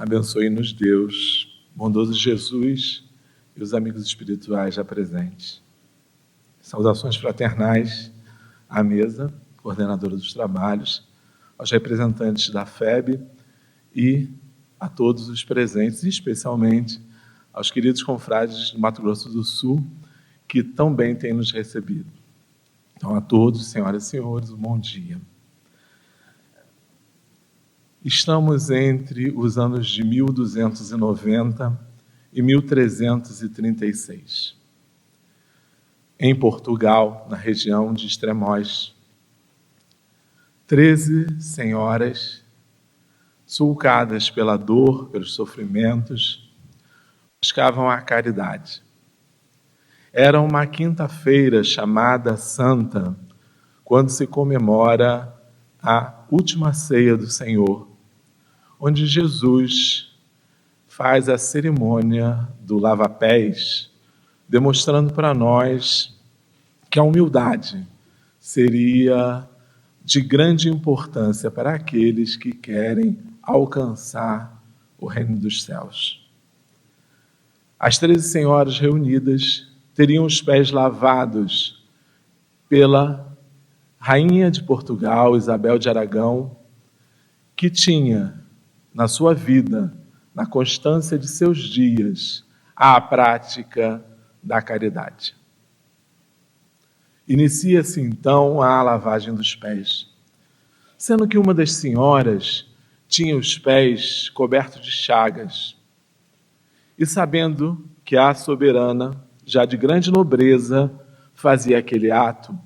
Abençoe-nos, Deus, bondoso Jesus e os amigos espirituais já presentes. Saudações fraternais à mesa, coordenadora dos trabalhos, aos representantes da FEB e a todos os presentes, e especialmente aos queridos confrades do Mato Grosso do Sul, que tão bem têm nos recebido. Então, a todos, senhoras e senhores, um bom dia. Estamos entre os anos de 1290 e 1336. Em Portugal, na região de Estremoz, 13 senhoras, sulcadas pela dor, pelos sofrimentos, buscavam a caridade. Era uma quinta-feira chamada Santa, quando se comemora a última ceia do Senhor, onde Jesus faz a cerimônia do lava-pés, demonstrando para nós que a humildade seria de grande importância para aqueles que querem alcançar o reino dos céus. As 13 senhoras reunidas teriam os pés lavados pela rainha de Portugal, Isabel de Aragão, que tinha na sua vida, na constância de seus dias, a prática da caridade. Inicia-se então a lavagem dos pés, sendo que uma das senhoras tinha os pés cobertos de chagas, e sabendo que a soberana, já de grande nobreza, fazia aquele ato,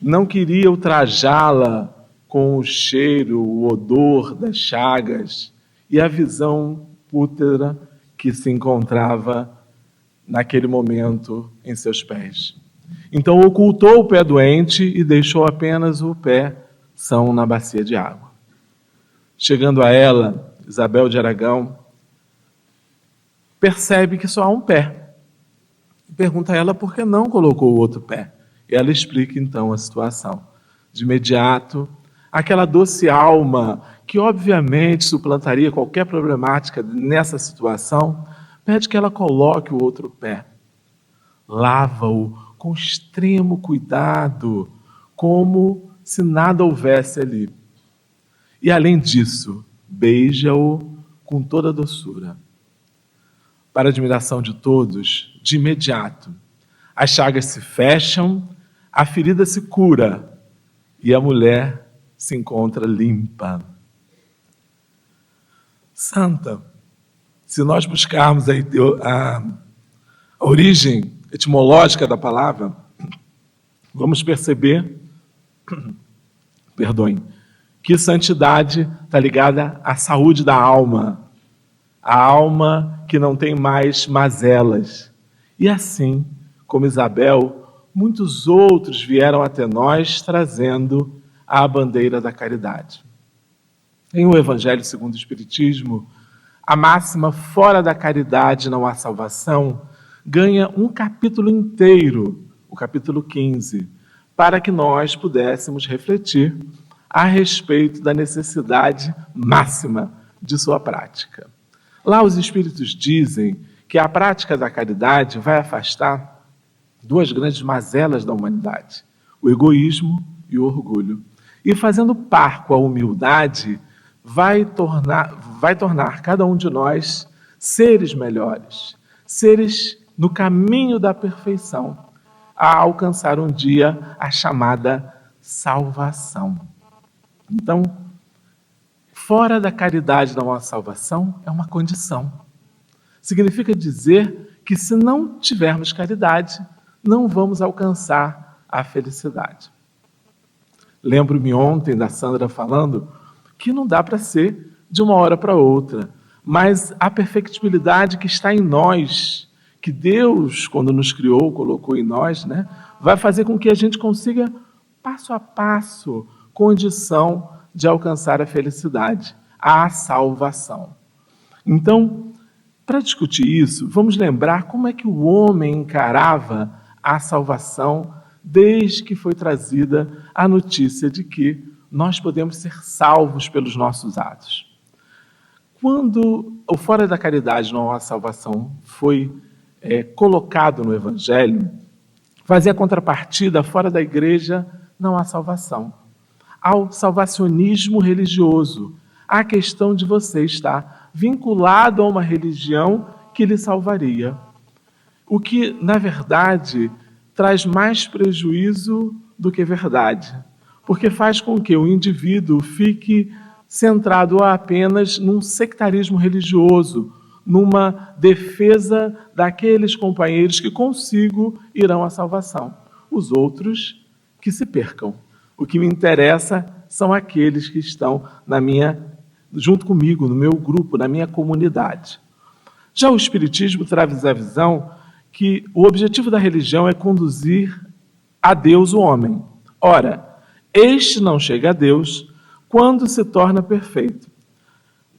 não queria ultrajá-la com o cheiro, o odor das chagas e a visão pútrida que se encontrava naquele momento em seus pés. Então ocultou o pé doente e deixou apenas o pé são na bacia de água. Chegando a ela, Isabel de Aragão percebe que só há um pé. Pergunta a ela por que não colocou o outro pé. E ela explica então a situação. De imediato, aquela doce alma, que obviamente suplantaria qualquer problemática nessa situação, pede que ela coloque o outro pé. Lava-o com extremo cuidado, como se nada houvesse ali. E além disso, beija-o com toda doçura. Para a admiração de todos, de imediato, as chagas se fecham, a ferida se cura e a mulher se encontra limpa. Santa, se nós buscarmos a origem etimológica da palavra, vamos perceber, que santidade está ligada à saúde da alma, a alma que não tem mais mazelas. E assim, como Isabel, muitos outros vieram até nós trazendo a bandeira da caridade. Em O Evangelho segundo o Espiritismo, a máxima fora da caridade não há salvação ganha um capítulo inteiro, o capítulo 15, para que nós pudéssemos refletir a respeito da necessidade máxima de sua prática. Lá os Espíritos dizem que a prática da caridade vai afastar duas grandes mazelas da humanidade, o egoísmo e o orgulho. E fazendo par com a humildade, vai tornar cada um de nós seres melhores, seres no caminho da perfeição, a alcançar um dia a chamada salvação. Então, fora da caridade não há salvação é uma condição. Significa dizer que se não tivermos caridade, não vamos alcançar a felicidade. Lembro-me ontem da Sandra falando que não dá para ser de uma hora para outra, mas a perfectibilidade que está em nós, que Deus, quando nos criou, colocou em nós, vai fazer com que a gente consiga, passo a passo, condição de alcançar a felicidade, a salvação. Então, para discutir isso, vamos lembrar como é que o homem encarava a salvação desde que foi trazida a notícia de que nós podemos ser salvos pelos nossos atos. Quando o fora da caridade não há salvação foi colocado no Evangelho, fazia contrapartida, fora da igreja não há salvação. Ao salvacionismo religioso, a questão de você estar vinculado a uma religião que lhe salvaria. O que, na verdade, traz mais prejuízo do que verdade, porque faz com que o indivíduo fique centrado apenas num sectarismo religioso, numa defesa daqueles companheiros que consigo irão à salvação. Os outros que se percam. O que me interessa são aqueles que estão junto comigo, no meu grupo, na minha comunidade. Já o Espiritismo traz a visão que o objetivo da religião é conduzir a Deus o homem. Ora, este não chega a Deus quando se torna perfeito,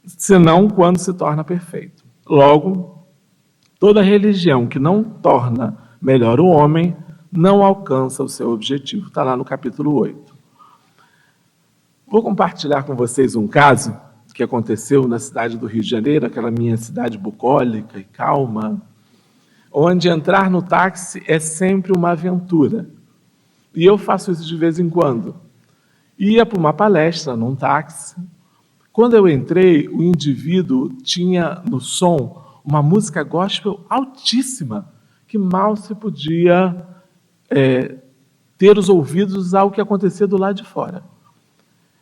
senão quando se torna perfeito. Logo, toda religião que não torna melhor o homem não alcança o seu objetivo. Está lá no capítulo 8. Vou compartilhar com vocês um caso que aconteceu na cidade do Rio de Janeiro, aquela minha cidade bucólica e calma, onde entrar no táxi é sempre uma aventura. E eu faço isso de vez em quando. Ia para uma palestra num táxi. Quando eu entrei, o indivíduo tinha no som uma música gospel altíssima, que mal se podia ter os ouvidos ao que acontecia do lado de fora.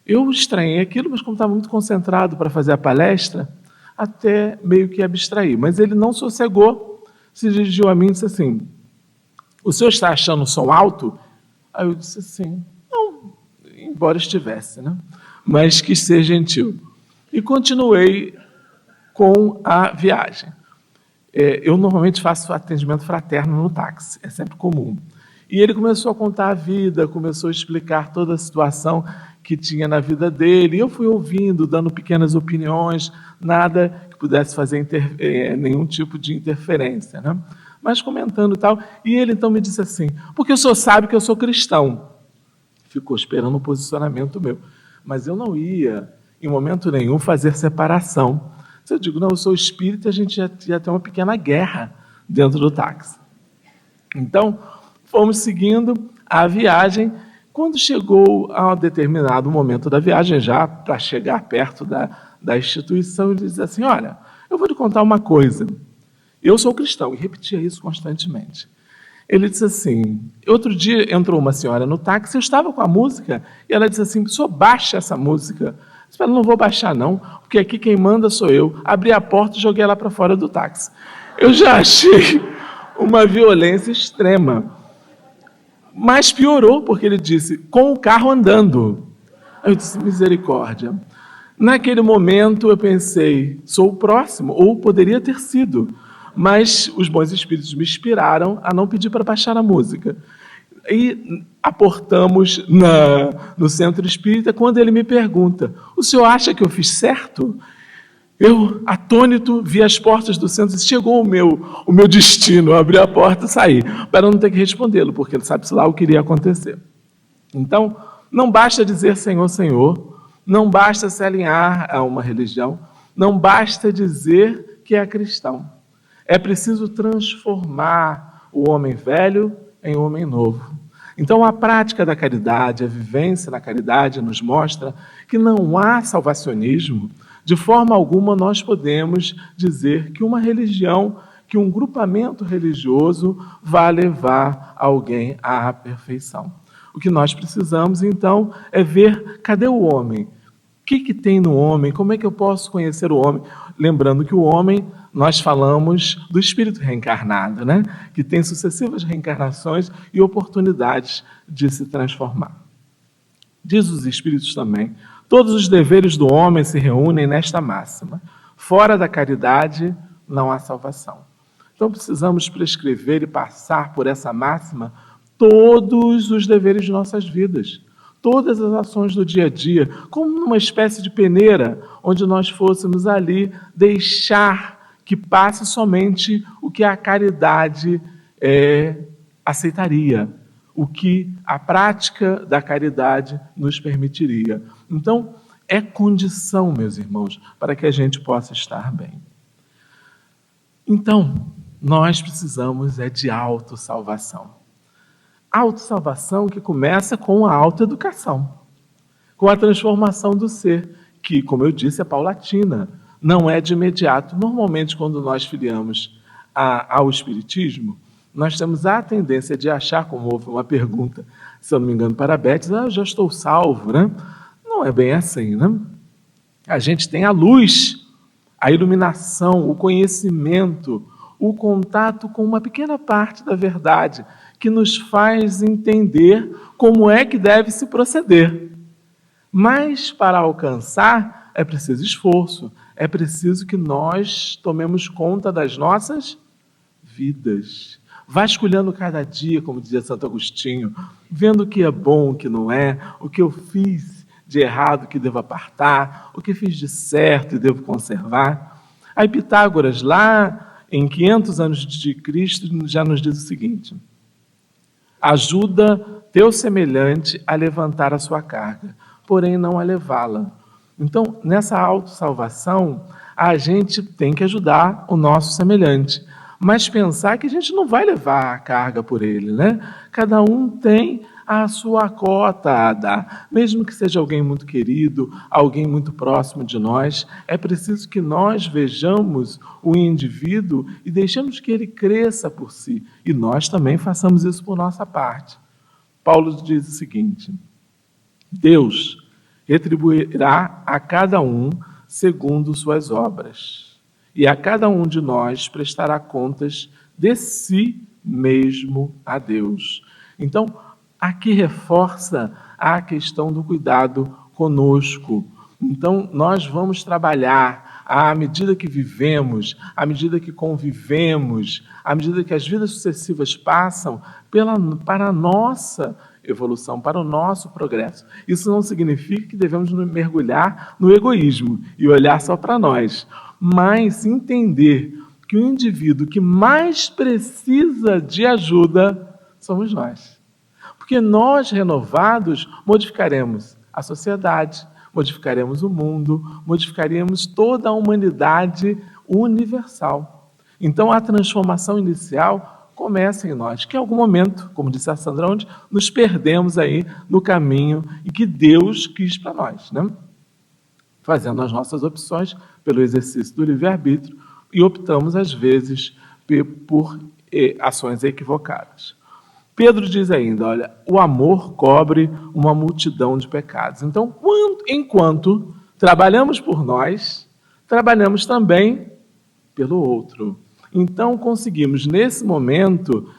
Eu estranhei aquilo, mas como estava muito concentrado para fazer a palestra, até meio que abstraí. Mas ele não sossegou, se dirigiu a mim e disse assim: o senhor está achando o som alto? Aí eu disse assim: não, embora estivesse, né? Mas quis ser gentil. E continuei com a viagem. Eu normalmente faço atendimento fraterno no táxi, é sempre comum. E ele começou a contar a vida, começou a explicar toda a situação que tinha na vida dele. E eu fui ouvindo, dando pequenas opiniões, nada que pudesse fazer nenhum tipo de interferência, né? Mas comentando e tal. E ele então me disse assim: porque o senhor sabe que eu sou cristão. Ficou esperando um posicionamento meu. Mas eu não ia, em momento nenhum, fazer separação. Se eu digo, não, eu sou espírita, a gente ia ter uma pequena guerra dentro do táxi. Então, fomos seguindo a viagem. Quando chegou a um determinado momento da viagem, já para chegar perto da instituição, ele disse assim: olha, eu vou lhe contar uma coisa. Eu sou cristão, e repetia isso constantemente. Ele disse assim: outro dia entrou uma senhora no táxi, eu estava com a música, e ela disse assim: senhor, baixa essa música. Eu disse: não vou baixar não, porque aqui quem manda sou eu. Abri a porta e joguei ela para fora do táxi. Eu já achei uma violência extrema. Mas piorou, porque ele disse: com o carro andando. Aí eu disse: misericórdia. Naquele momento eu pensei: sou o próximo, ou poderia ter sido. Mas os bons espíritos me inspiraram a não pedir para baixar a música. E aportamos no centro espírita, quando ele me pergunta: o senhor acha que eu fiz certo? Eu, atônito, vi as portas do centro e disse: chegou o meu destino, eu abri a porta e saí, para não ter que respondê-lo, porque ele sabe-se lá o que iria acontecer. Então, não basta dizer Senhor, Senhor, não basta se alinhar a uma religião, não basta dizer que é cristão. É preciso transformar o homem velho em homem novo. Então, a prática da caridade, a vivência na caridade nos mostra que não há salvacionismo. De forma alguma nós podemos dizer que uma religião, que um grupamento religioso vai levar alguém à perfeição. O que nós precisamos, então, é ver cadê o homem? O que tem no homem? Como é que eu posso conhecer o homem? Lembrando que o homem, nós falamos do espírito reencarnado, né? Que tem sucessivas reencarnações e oportunidades de se transformar. Diz os espíritos também: todos os deveres do homem se reúnem nesta máxima: fora da caridade não há salvação. Então precisamos prescrever e passar por essa máxima todos os deveres de nossas vidas, todas as ações do dia a dia, como numa espécie de peneira, onde nós fôssemos ali deixar que passe somente o que a caridade aceitaria, o que a prática da caridade nos permitiria. Então, é condição, meus irmãos, para que a gente possa estar bem. Então, nós precisamos de autossalvação. Autossalvação que começa com a autoeducação, com a transformação do ser, que, como eu disse, é paulatina, não é de imediato. Normalmente, quando nós filiamos ao Espiritismo, nós temos a tendência de achar, como houve uma pergunta, se eu não me engano, para a Beth, eu já estou salvo, né? Não é bem assim, né? A gente tem a luz, a iluminação, o conhecimento, o contato com uma pequena parte da verdade, que nos faz entender como é que deve se proceder. Mas, para alcançar, é preciso esforço, é preciso que nós tomemos conta das nossas vidas, vasculhando cada dia, como dizia Santo Agostinho, vendo o que é bom, o que não é, o que eu fiz de errado que devo apartar, o que fiz de certo e devo conservar. Aí Pitágoras, lá em 500 anos de Cristo, já nos diz o seguinte: ajuda teu semelhante a levantar a sua carga, porém não a levá-la. Então, nessa autossalvação, a gente tem que ajudar o nosso semelhante, mas pensar que a gente não vai levar a carga por ele, né? Cada um tem a sua cota a dar, mesmo que seja alguém muito querido, alguém muito próximo de nós, é preciso que nós vejamos o indivíduo e deixemos que ele cresça por si, e nós também façamos isso por nossa parte. Paulo diz o seguinte: Deus retribuirá a cada um segundo suas obras, e a cada um de nós prestará contas de si mesmo a Deus. Então, aqui reforça a questão do cuidado conosco. Então, nós vamos trabalhar à medida que vivemos, à medida que convivemos, à medida que as vidas sucessivas passam, para a nossa evolução, para o nosso progresso. Isso não significa que devemos nos mergulhar no egoísmo e olhar só para nós, mas entender que o indivíduo que mais precisa de ajuda somos nós. Porque nós, renovados, modificaremos a sociedade, modificaremos o mundo, modificaremos toda a humanidade universal. Então, a transformação inicial começa em nós, que em algum momento, como disse a Sandra, onde nos perdemos aí no caminho e que Deus quis para nós, né? Fazendo as nossas opções pelo exercício do livre-arbítrio e optamos, às vezes, por ações equivocadas. Pedro diz ainda, olha, o amor cobre uma multidão de pecados. Então, enquanto trabalhamos por nós, trabalhamos também pelo outro. Então, conseguimos, nesse momento,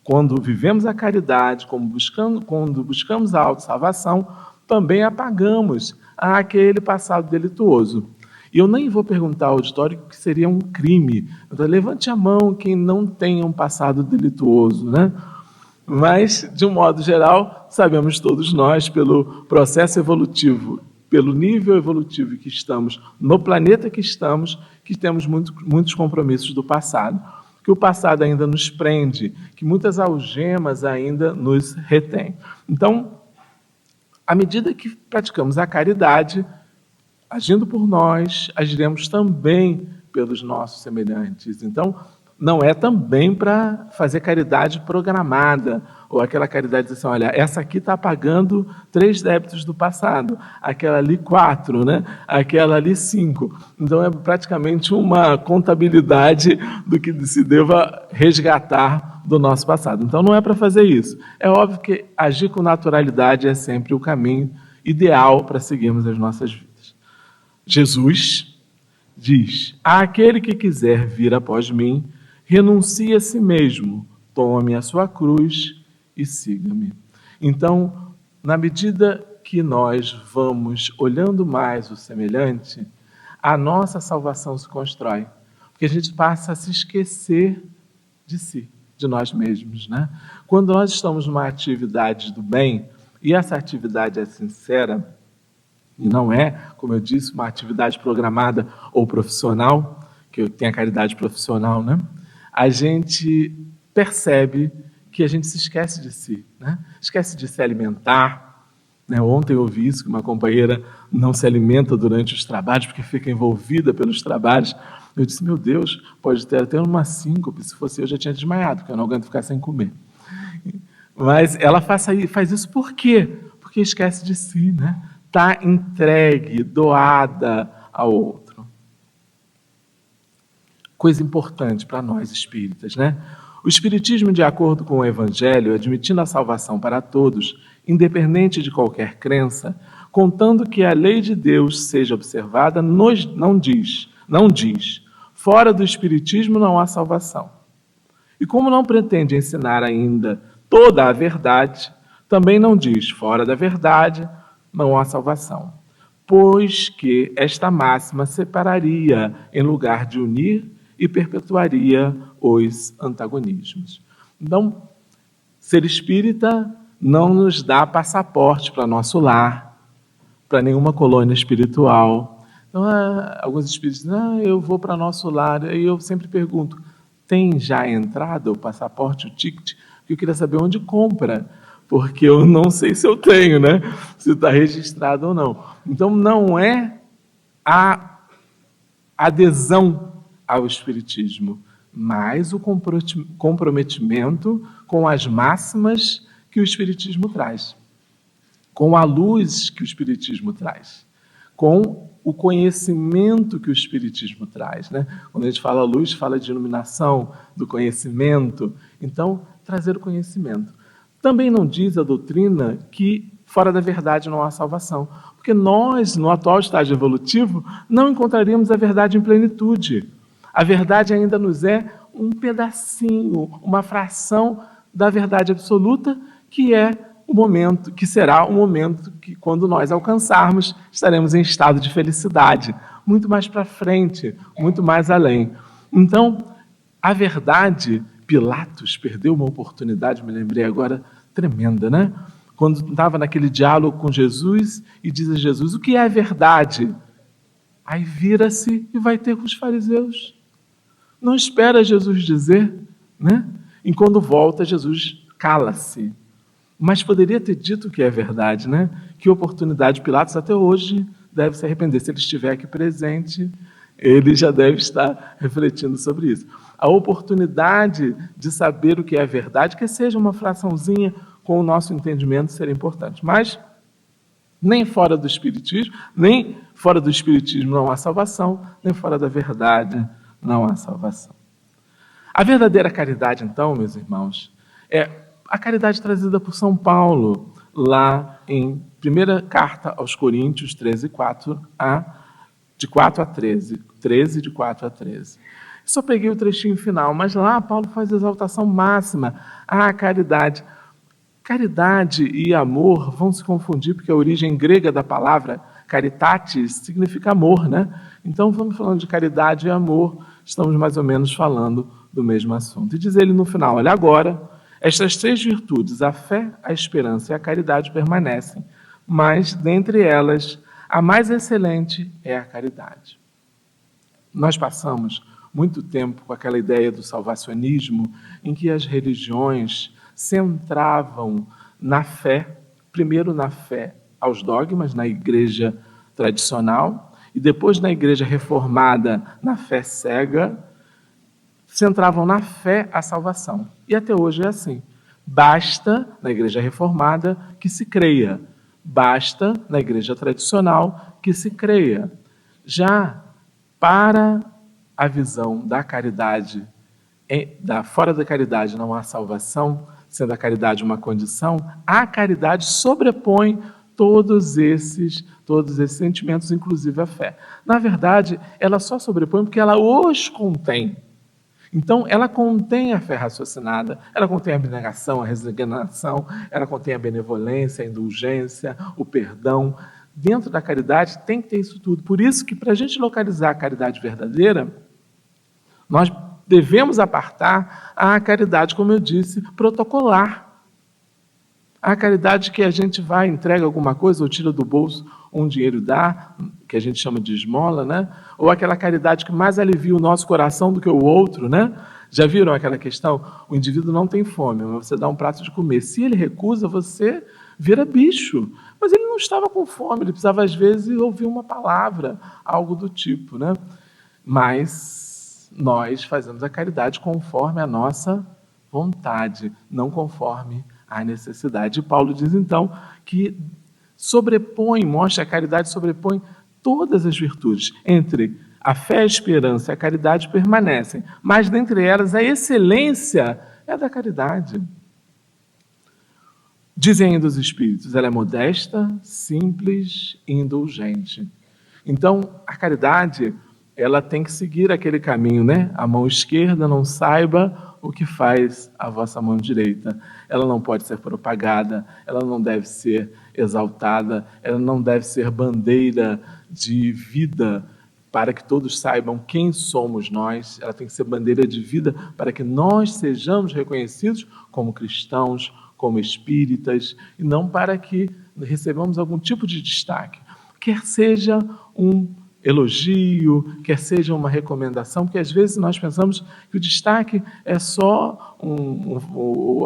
quando vivemos a caridade, quando buscamos a autossalvação, também apagamos aquele passado delituoso. E eu nem vou perguntar ao auditório o que seria um crime. Então, levante a mão quem não tenha um passado delituoso, né? Mas, de um modo geral, sabemos todos nós, pelo processo evolutivo, pelo nível evolutivo que estamos, no planeta que estamos, que temos muitos compromissos do passado, que o passado ainda nos prende, que muitas algemas ainda nos retêm. Então, à medida que praticamos a caridade, agindo por nós, agiremos também pelos nossos semelhantes. Então, não é também para fazer caridade programada, ou aquela caridade assim, olha, essa aqui está pagando 3 débitos do passado, aquela ali 4, né? Aquela ali 5. Então é praticamente uma contabilidade do que se deva resgatar do nosso passado. Então não é para fazer isso. É óbvio que agir com naturalidade é sempre o caminho ideal para seguirmos as nossas vidas. Jesus diz, àquele que quiser vir após mim, renuncie a si mesmo, tome a sua cruz e siga-me. Então, na medida que nós vamos olhando mais o semelhante, a nossa salvação se constrói, porque a gente passa a se esquecer de si, de nós mesmos, né? Quando nós estamos numa atividade do bem, e essa atividade é sincera, e não é, como eu disse, uma atividade programada ou profissional, que tem a caridade profissional, né? A gente percebe que a gente se esquece de si, né? Esquece de se alimentar, Né? Ontem eu ouvi isso, que uma companheira não se alimenta durante os trabalhos porque fica envolvida pelos trabalhos. Eu disse, meu Deus, pode ter até uma síncope, se fosse eu já tinha desmaiado, porque eu não aguento ficar sem comer. Mas ela faz isso por quê? Porque esquece de si, né? Está entregue, doada ao outro. Coisa importante para nós espíritas, né? O espiritismo, de acordo com o Evangelho, admitindo a salvação para todos, independente de qualquer crença, contando que a lei de Deus seja observada, não diz, fora do espiritismo não há salvação. E como não pretende ensinar ainda toda a verdade, também não diz, fora da verdade não há salvação, pois que esta máxima separaria em lugar de unir e perpetuaria os antagonismos. Então, ser espírita não nos dá passaporte para nosso lar, para nenhuma colônia espiritual. Então, alguns espíritos dizem, eu vou para nosso lar, e eu sempre pergunto, tem já entrada o passaporte, o ticket? Porque eu queria saber onde compra, porque eu não sei se eu tenho, né? Se está registrado ou não. Então, não é a adesão ao espiritismo, mas o comprometimento com as máximas que o espiritismo traz, com a luz que o espiritismo traz, com o conhecimento que o espiritismo traz, né? Quando a gente fala luz, fala de iluminação, do conhecimento. Então, trazer o conhecimento. Também não diz a doutrina que fora da verdade não há salvação, porque nós, no atual estágio evolutivo, não encontraríamos a verdade em plenitude. A verdade ainda nos é um pedacinho, uma fração da verdade absoluta, que é o momento, que será o momento que, quando nós alcançarmos, estaremos em estado de felicidade, muito mais para frente, muito mais além. Então, a verdade, Pilatos perdeu uma oportunidade, me lembrei agora, tremenda, né? Quando estava naquele diálogo com Jesus e diz a Jesus, o que é a verdade? Aí vira-se e vai ter com os fariseus. Não espera Jesus dizer, né? E quando volta, Jesus cala-se. Mas poderia ter dito que é verdade, né? Que oportunidade. Pilatos até hoje deve se arrepender. Se ele estiver aqui presente, ele já deve estar refletindo sobre isso. A oportunidade de saber o que é verdade, que seja uma fraçãozinha com o nosso entendimento, seria importante. Mas nem fora do espiritismo não há salvação, nem fora da verdade não há salvação. A verdadeira caridade, então, meus irmãos, é a caridade trazida por São Paulo, lá em 1ª Carta aos Coríntios 13, de 4 a 13. 13, de 4 a 13. Só peguei o trechinho final, mas lá Paulo faz exaltação máxima à caridade. Caridade e amor vão se confundir, porque a origem grega da palavra caritatis significa amor, né? Então, vamos falando de caridade e amor, estamos mais ou menos falando do mesmo assunto. E diz ele no final, olha, agora, estas 3 virtudes, a fé, a esperança e a caridade permanecem, mas, dentre elas, a mais excelente é a caridade. Nós passamos muito tempo com aquela ideia do salvacionismo, em que as religiões centravam na fé, primeiro na fé aos dogmas, na igreja tradicional, e depois na igreja reformada, na fé cega, centravam na fé a salvação. E até hoje é assim. Basta, na igreja reformada, que se creia. Basta, na igreja tradicional, que se creia. Já para a visão da caridade, fora da caridade não há salvação, sendo a caridade uma condição, a caridade sobrepõe todos esses sentimentos, inclusive a fé. Na verdade, ela só sobrepõe porque ela os contém. Então, ela contém a fé raciocinada, ela contém a abnegação, a resignação, ela contém a benevolência, a indulgência, o perdão. Dentro da caridade tem que ter isso tudo. Por isso que, para a gente localizar a caridade verdadeira, nós devemos apartar a caridade, como eu disse, protocolar. A caridade que a gente vai, entrega alguma coisa, ou tira do bolso um dinheiro e dá, que a gente chama de esmola, né? Ou aquela caridade que mais alivia o nosso coração do que o outro, né? Já viram aquela questão? O indivíduo não tem fome, mas você dá um prato de comer. Se ele recusa, você vira bicho. Mas ele não estava com fome, ele precisava, às vezes, ouvir uma palavra, algo do tipo, né? Mas nós fazemos a caridade conforme a nossa vontade, não conforme a necessidade. E Paulo diz, então, que mostra a caridade sobrepõe todas as virtudes. Entre a fé, a esperança e a caridade permanecem, mas dentre elas a excelência é da caridade. Dizem ainda os Espíritos, ela é modesta, simples e indulgente. Então, a caridade, ela tem que seguir aquele caminho, né? A mão esquerda não saiba o que faz a vossa mão direita. Ela não pode ser propagada, ela não deve ser exaltada, ela não deve ser bandeira de vida para que todos saibam quem somos nós. Ela tem que ser bandeira de vida para que nós sejamos reconhecidos como cristãos, como espíritas, e não para que recebamos algum tipo de destaque. Quer seja um elogio, quer seja uma recomendação, porque às vezes nós pensamos que o destaque é só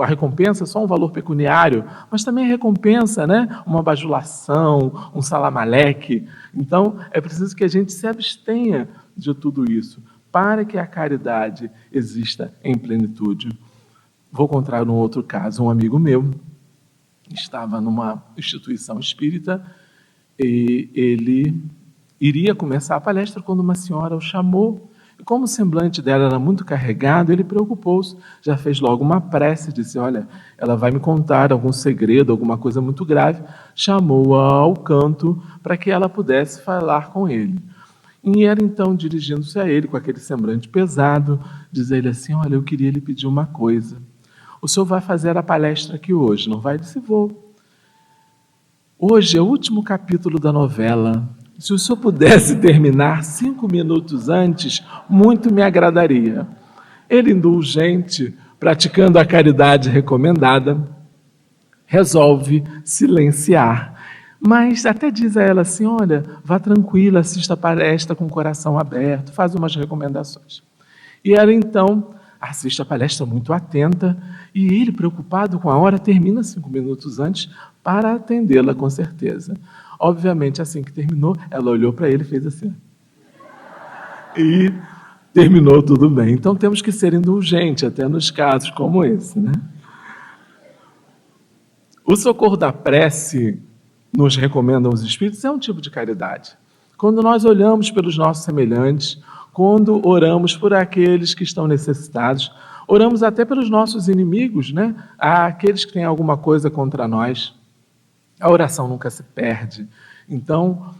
a recompensa é só um valor pecuniário, mas também a recompensa, né? Uma bajulação, um salamaleque. Então, é preciso que a gente se abstenha de tudo isso, para que a caridade exista em plenitude. Vou contar um outro caso. Um amigo meu estava numa instituição espírita e ele iria começar a palestra quando uma senhora o chamou. E como o semblante dela era muito carregado, ele preocupou-se, já fez logo uma prece, disse, olha, ela vai me contar algum segredo, alguma coisa muito grave. Chamou-a ao canto para que ela pudesse falar com ele. E era então, dirigindo-se a ele, com aquele semblante pesado, diz ele assim, olha, eu queria lhe pedir uma coisa. O senhor vai fazer a palestra aqui hoje, não vai? Ele disse, vou. Hoje é o último capítulo da novela. Se o senhor pudesse terminar 5 minutos antes, muito me agradaria. Ele, indulgente, praticando a caridade recomendada, resolve silenciar. Mas até diz a ela assim, olha, vá tranquila, assista a palestra com o coração aberto, faz umas recomendações. E ela então assiste a palestra muito atenta e ele, preocupado com a hora, termina 5 minutos antes para atendê-la com certeza. Obviamente, assim que terminou, ela olhou para ele e fez assim. E terminou tudo bem. Então temos que ser indulgentes, até nos casos como esse, né? O socorro da prece, nos recomendam os Espíritos, é um tipo de caridade. Quando nós olhamos pelos nossos semelhantes, quando oramos por aqueles que estão necessitados, oramos até pelos nossos inimigos, né? Aqueles que têm alguma coisa contra nós. A oração nunca se perde. Então,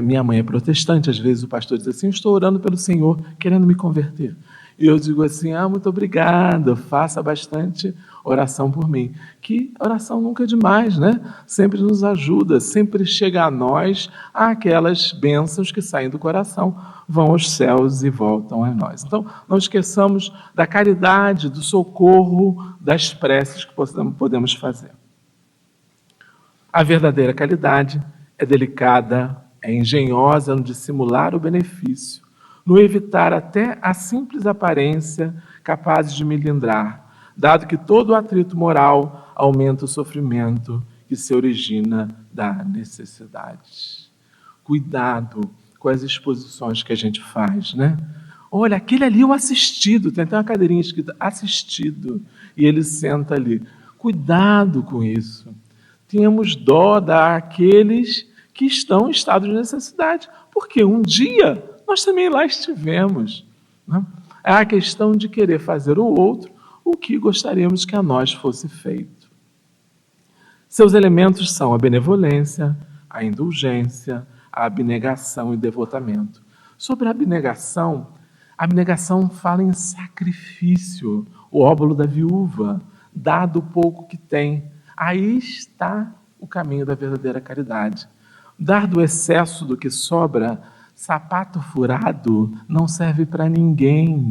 minha mãe é protestante, às vezes o pastor diz assim, estou orando pelo Senhor, querendo me converter. E eu digo assim, muito obrigado, faça bastante oração por mim. Que oração nunca é demais, né? Sempre nos ajuda, sempre chega a nós aquelas bênçãos que saem do coração, vão aos céus e voltam a nós. Então, não esqueçamos da caridade, do socorro, das preces que podemos fazer. A verdadeira caridade é delicada, é engenhosa no dissimular o benefício, no evitar até a simples aparência capaz de melindrar, dado que todo atrito moral aumenta o sofrimento que se origina da necessidade. Cuidado com as exposições que a gente faz, né? Olha, aquele ali é o assistido, tem até uma cadeirinha escrita assistido, e ele senta ali. Cuidado com isso. Tenhamos dó daqueles que estão em estado de necessidade, porque um dia nós também lá estivemos. Né? É a questão de querer fazer ao outro o que gostaríamos que a nós fosse feito. Seus elementos são a benevolência, a indulgência, a abnegação e devotamento. Sobre a abnegação fala em sacrifício, o óbolo da viúva, dado o pouco que tem. Aí está o caminho da verdadeira caridade. Dar do excesso do que sobra, sapato furado, não serve para ninguém.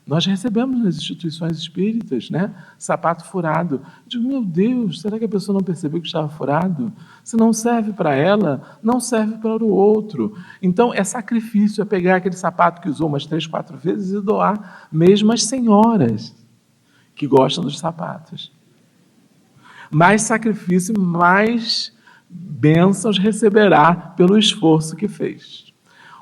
Nós recebemos nas instituições espíritas, né? Sapato furado. Digo, meu Deus, será que a pessoa não percebeu que estava furado? Se não serve para ela, não serve para o outro. Então, é sacrifício, é pegar aquele sapato que usou umas 3, 4 vezes e doar, mesmo as senhoras que gostam dos sapatos. mais sacrifício, mais bênçãos receberá pelo esforço que fez.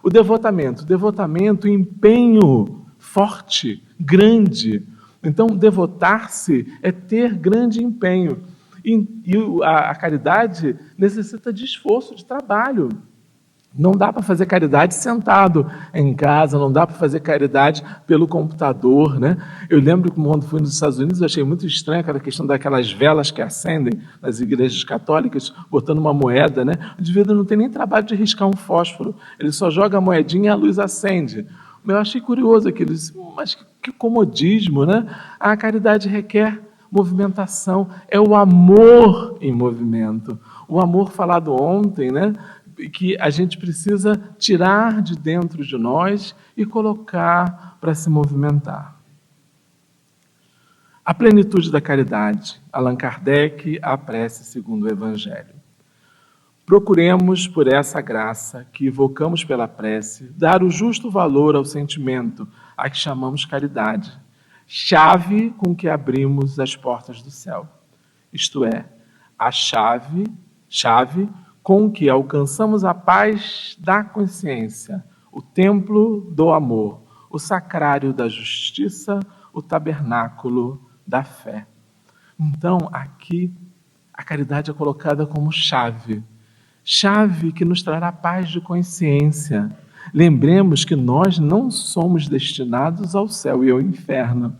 O devotamento, empenho forte, grande. Então, devotar-se é ter grande empenho. E a caridade necessita de esforço, de trabalho. Não dá para fazer caridade sentado em casa, não dá para fazer caridade pelo computador, né? Eu lembro que quando fui nos Estados Unidos, eu achei muito estranho aquela questão daquelas velas que acendem nas igrejas católicas, botando uma moeda, né? O indivíduo não tem nem trabalho de riscar um fósforo, ele só joga a moedinha e a luz acende. Eu achei curioso aquilo, mas que comodismo, né? A caridade requer movimentação, é o amor em movimento. O amor falado ontem, né? Que a gente precisa tirar de dentro de nós e colocar para se movimentar. A plenitude da caridade, Allan Kardec, a prece segundo o Evangelho. Procuremos, por essa graça que evocamos pela prece, dar o justo valor ao sentimento, a que chamamos caridade, chave com que abrimos as portas do céu. Isto é, a chave com que alcançamos a paz da consciência, o templo do amor, o sacrário da justiça, o tabernáculo da fé. Então, aqui, a caridade é colocada como chave que nos trará paz de consciência. Lembremos que nós não somos destinados ao céu e ao inferno,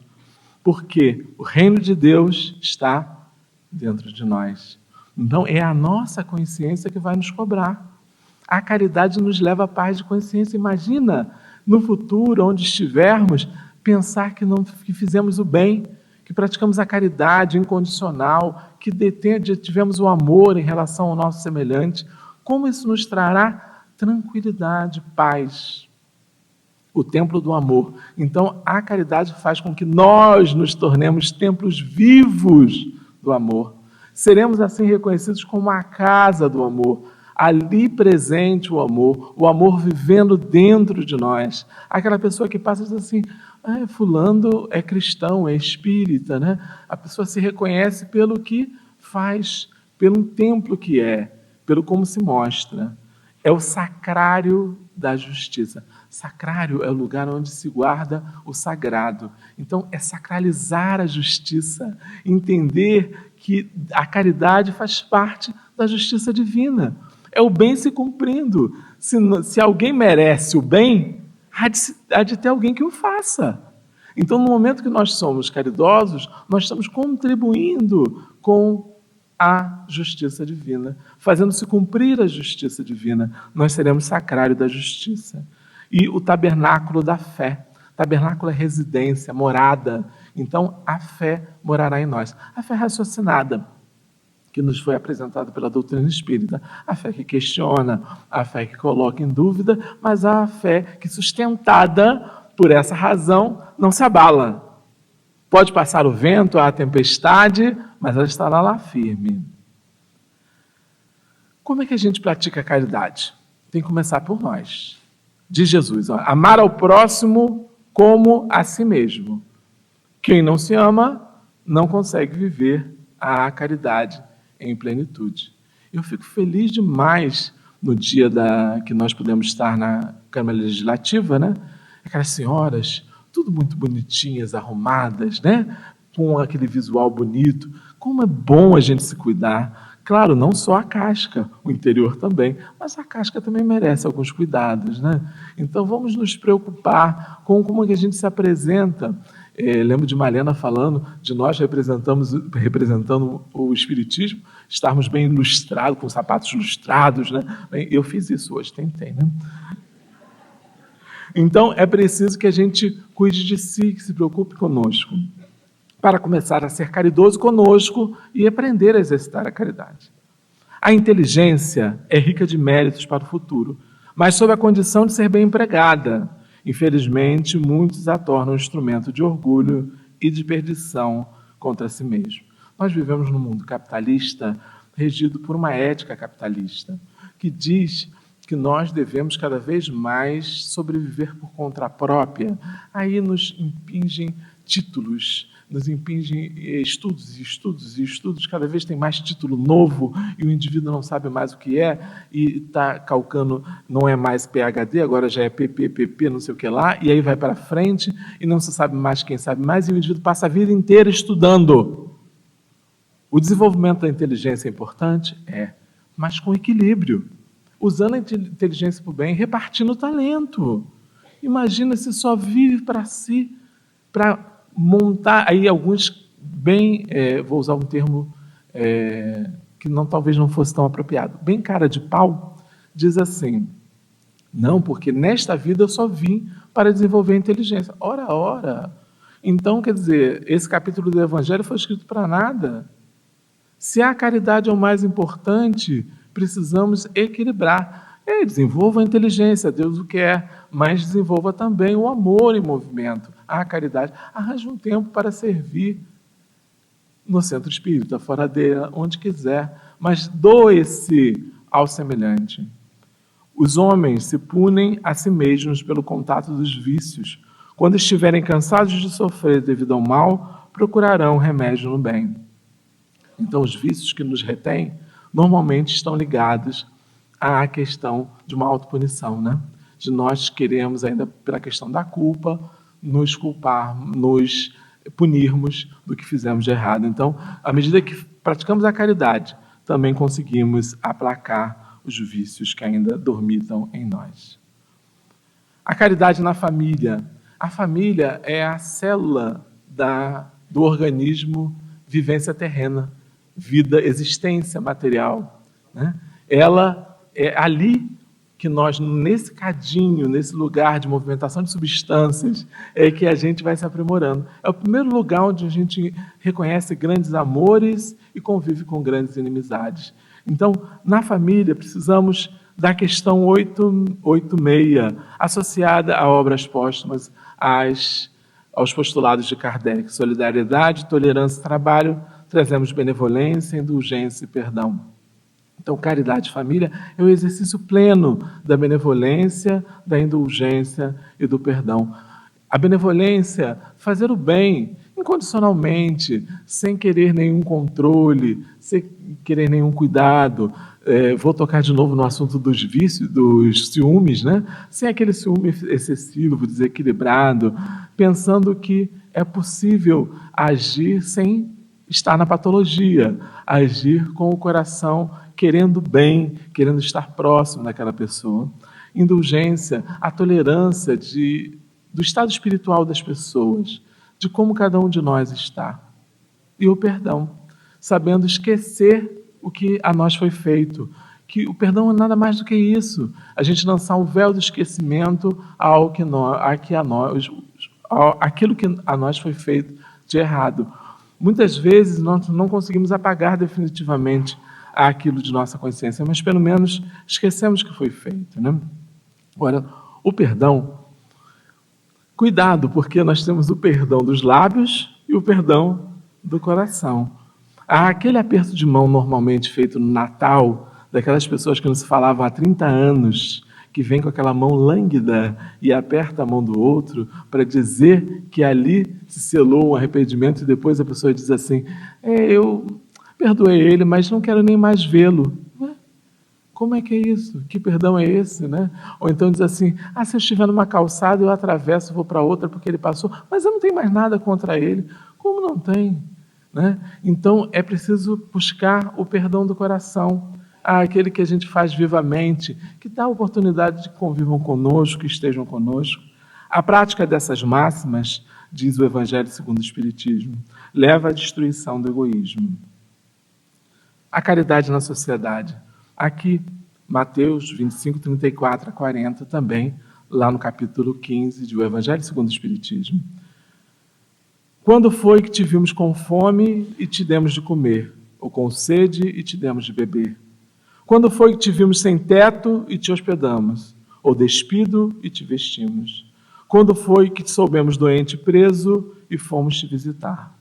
porque o reino de Deus está dentro de nós. Então, é a nossa consciência que vai nos cobrar. A caridade nos leva à paz de consciência. Imagina, no futuro, onde estivermos, pensar que fizemos o bem, que praticamos a caridade incondicional, que tivemos o amor em relação ao nosso semelhante. Como isso nos trará tranquilidade, paz. O templo do amor. Então, a caridade faz com que nós nos tornemos templos vivos do amor. Seremos assim reconhecidos como a casa do amor, ali presente o amor vivendo dentro de nós. Aquela pessoa que passa e diz assim, fulano é cristão, é espírita, né? A pessoa se reconhece pelo que faz, pelo templo que é, pelo como se mostra. É o sacrário da justiça. Sacrário é o lugar onde se guarda o sagrado. Então, é sacralizar a justiça, entender que a caridade faz parte da justiça divina. É o bem se cumprindo. Se alguém merece o bem, há de ter alguém que o faça. Então, no momento que nós somos caridosos, nós estamos contribuindo com a justiça divina, fazendo-se cumprir a justiça divina. Nós seremos sacrário da justiça. E o tabernáculo da fé. Tabernáculo é residência, morada. Então, a fé morará em nós. A fé raciocinada, que nos foi apresentada pela doutrina espírita. A fé que questiona, a fé que coloca em dúvida, mas a fé que, sustentada por essa razão, não se abala. Pode passar o vento, a tempestade, mas ela estará lá firme. Como é que a gente pratica a caridade? Tem que começar por nós. Diz Jesus, amar ao próximo como a si mesmo. Quem não se ama não consegue viver a caridade em plenitude. Eu fico feliz demais no dia que nós podemos estar na Câmara Legislativa, né? Aquelas senhoras, tudo muito bonitinhas, arrumadas, né? Com aquele visual bonito. Como é bom a gente se cuidar. Claro, não só a casca, o interior também, mas a casca também merece alguns cuidados, né? Então vamos nos preocupar com como que a gente se apresenta. Lembro de Malena falando de nós representando o Espiritismo, estarmos bem ilustrados, com sapatos lustrados, né? Bem, eu fiz isso hoje, tentei, né? Então é preciso que a gente cuide de si, que se preocupe conosco, para começar a ser caridoso conosco e aprender a exercitar a caridade. A inteligência é rica de méritos para o futuro, mas sob a condição de ser bem empregada. Infelizmente, muitos a tornam instrumento de orgulho e de perdição contra si mesmo. Nós vivemos num mundo capitalista regido por uma ética capitalista, que diz que nós devemos cada vez mais sobreviver por conta própria. Aí nos impingem títulos, nos impingem estudos e estudos e estudos, cada vez tem mais título novo e o indivíduo não sabe mais o que é e está calcando, não é mais PhD, agora já é PP, não sei o que lá, e aí vai para frente e não se sabe mais quem sabe mais e o indivíduo passa a vida inteira estudando. O desenvolvimento da inteligência é importante? É, mas com equilíbrio, usando a inteligência para o bem, repartindo o talento. Imagina se só vive para si, para montar, aí alguns bem, vou usar um termo que talvez não fosse tão apropriado, bem cara de pau, diz assim, não, porque nesta vida eu só vim para desenvolver a inteligência. Ora, então quer dizer, esse capítulo do Evangelho foi escrito para nada. Se a caridade é o mais importante, precisamos equilibrar. Desenvolva a inteligência, Deus o quer, mas desenvolva também o amor em movimento, a caridade. Arranje um tempo para servir no centro espírita, fora dele, onde quiser, mas doe-se ao semelhante. Os homens se punem a si mesmos pelo contato dos vícios. Quando estiverem cansados de sofrer devido ao mal, procurarão remédio no bem. Então, os vícios que nos retêm normalmente estão ligados à questão de uma autopunição, né? De nós queremos, ainda pela questão da culpa, nos culpar, nos punirmos do que fizemos de errado. Então, à medida que praticamos a caridade, também conseguimos aplacar os vícios que ainda dormitam em nós. A caridade na família. A família é a célula do organismo vivência terrena, vida, existência material, né? Ela é ali que nós, nesse cadinho, nesse lugar de movimentação de substâncias, é que a gente vai se aprimorando. É o primeiro lugar onde a gente reconhece grandes amores e convive com grandes inimizades. Então, na família, precisamos da questão 886, associada a obras póstumas, aos postulados de Kardec. Solidariedade, tolerância e trabalho, trazemos benevolência, indulgência e perdão. Então, caridade e família é o exercício pleno da benevolência, da indulgência e do perdão. A benevolência, fazer o bem incondicionalmente, sem querer nenhum controle, sem querer nenhum cuidado. Vou tocar de novo no assunto dos vícios, dos ciúmes, né? Sem aquele ciúme excessivo, desequilibrado, pensando que é possível agir sem estar na patologia, agir com o coração querendo bem, querendo estar próximo daquela pessoa. Indulgência, a tolerância do estado espiritual das pessoas, de como cada um de nós está. E o perdão, sabendo esquecer o que a nós foi feito, que o perdão é nada mais do que isso, a gente lançar o véu do esquecimento aquilo que a nós foi feito de errado. Muitas vezes nós não conseguimos apagar definitivamente aquilo de nossa consciência, mas pelo menos esquecemos que foi feito, né? Agora, o perdão, cuidado, porque nós temos o perdão dos lábios e o perdão do coração. Há aquele aperto de mão normalmente feito no Natal, daquelas pessoas que não se falavam há 30 anos, que vem com aquela mão lânguida e aperta a mão do outro para dizer que ali se selou um arrependimento e depois a pessoa diz assim, eu perdoei ele, mas não quero nem mais vê-lo. Como é que é isso? Que perdão é esse, né? Ou então diz assim, se eu estiver numa calçada, eu atravesso, vou para outra porque ele passou, mas eu não tenho mais nada contra ele. Como não tem? Né? Então, é preciso buscar o perdão do coração, aquele que a gente faz vivamente, que dá a oportunidade de que convivam conosco, que estejam conosco. A prática dessas máximas, diz o Evangelho segundo o Espiritismo, leva à destruição do egoísmo. A caridade na sociedade. Aqui, Mateus 25, 34 a 40, também, lá no capítulo 15 do Evangelho segundo o Espiritismo. Quando foi que te vimos com fome e te demos de comer, ou com sede e te demos de beber? Quando foi que te vimos sem teto e te hospedamos, ou despido e te vestimos? Quando foi que te soubemos doente e preso e fomos te visitar?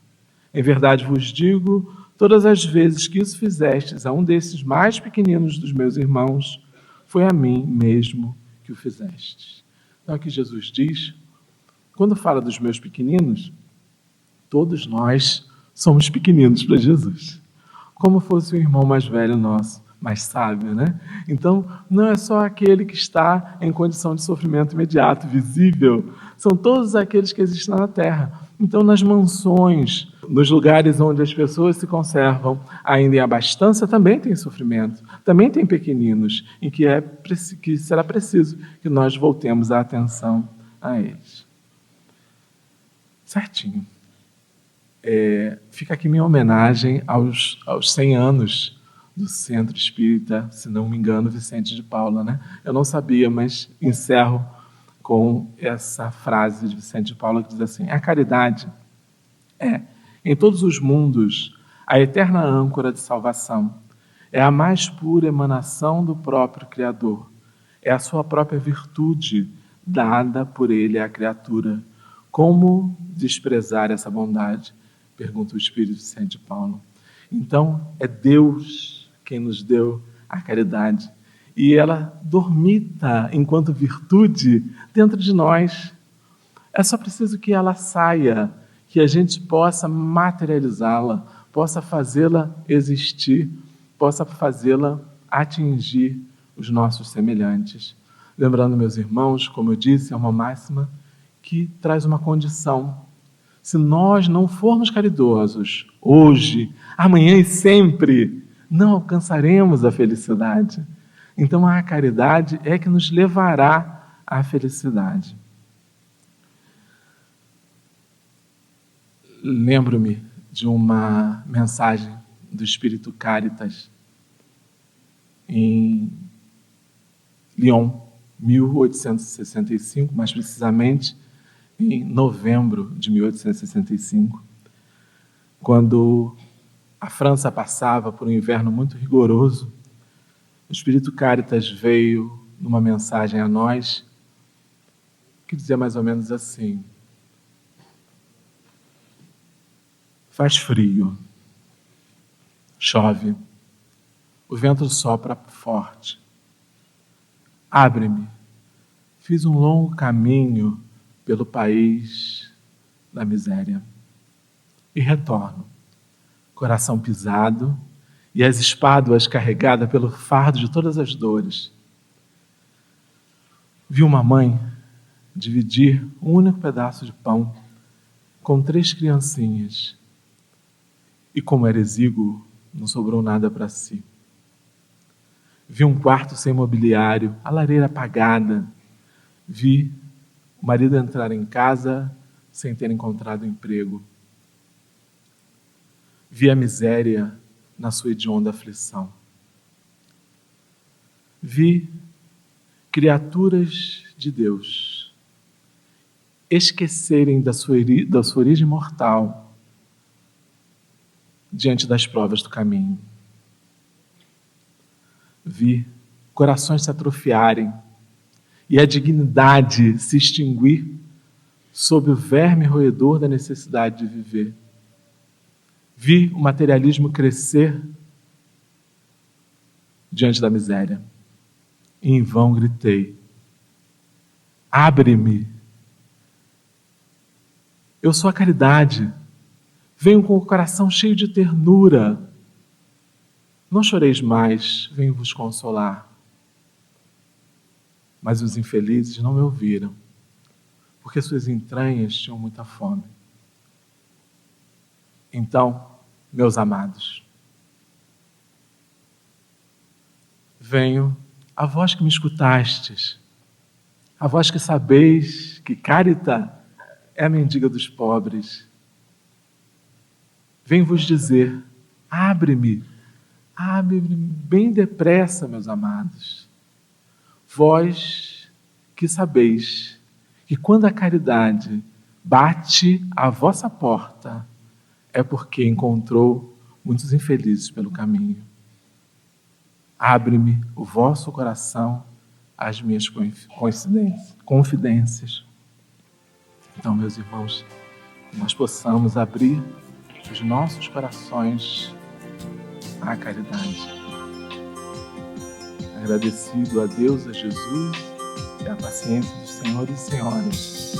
Em verdade vos digo, todas as vezes que isso fizestes a um desses mais pequeninos dos meus irmãos, foi a mim mesmo que o fizestes. Então aqui Jesus diz, quando fala dos meus pequeninos, Todos nós somos pequeninos para Jesus. Como fosse o irmão mais velho nosso, mais sábio, né? Então, não é só aquele que está em condição de sofrimento imediato, visível. São todos aqueles que existem na Terra. Então, nas mansões, nos lugares onde as pessoas se conservam ainda em abastança, também tem sofrimento. Também tem pequeninos, em que será preciso que nós voltemos a atenção a eles. Certinho. Fica aqui minha homenagem aos 100 anos do Centro Espírita, se não me engano, Vicente de Paula, né? Eu não sabia, mas encerro com essa frase de Vicente de Paula que diz assim: a caridade é, em todos os mundos, a eterna âncora de salvação. É a mais pura emanação do próprio Criador. É a sua própria virtude dada por Ele à criatura. Como desprezar essa bondade? Pergunta o Espírito Vicente de Paulo. Então, é Deus quem nos deu a caridade. E ela dormita enquanto virtude dentro de nós. É só preciso que ela saia, que a gente possa materializá-la, possa fazê-la existir, possa fazê-la atingir os nossos semelhantes. Lembrando, meus irmãos, como eu disse, é uma máxima que traz uma condição. Se nós não formos caridosos hoje, amanhã e sempre, não alcançaremos a felicidade. Então a caridade é que nos levará à felicidade. Lembro-me de uma mensagem do Espírito Caritas em Lyon, 1865, mais precisamente em novembro de 1865, quando a França passava por um inverno muito rigoroso. O Espírito Caritas veio numa mensagem a nós que dizia mais ou menos assim: faz frio, chove, o vento sopra forte. Abre-me, fiz um longo caminho pelo país da miséria e retorno, coração pisado e as espáduas carregadas pelo fardo de todas as dores. Vi uma mãe dividir um único pedaço de pão com 3 criancinhas e, como era exíguo, não sobrou nada para si. Vi um quarto sem mobiliário, a lareira apagada. Vi o marido entrar em casa sem ter encontrado emprego. Vi a miséria na sua hedionda aflição. Vi criaturas de Deus esquecerem da sua origem mortal diante das provas do caminho. Vi corações se atrofiarem e a dignidade se extinguir sob o verme roedor da necessidade de viver. Vi o materialismo crescer diante da miséria. E em vão gritei: abre-me. Eu sou a caridade. Venho com o coração cheio de ternura. Não choreis mais, venho vos consolar. Mas os infelizes não me ouviram, porque suas entranhas tinham muita fome. Então, meus amados, venho a vós que me escutastes, a vós que sabeis que Carita é a mendiga dos pobres. Venho vos dizer: abre-me bem depressa, meus amados. Vós que sabeis que quando a caridade bate à vossa porta, é porque encontrou muitos infelizes pelo caminho. Abre-me o vosso coração às minhas confidências. Então, meus irmãos, nós possamos abrir os nossos corações à caridade. Agradecido a Deus, a Jesus e à paciência dos senhores e senhoras,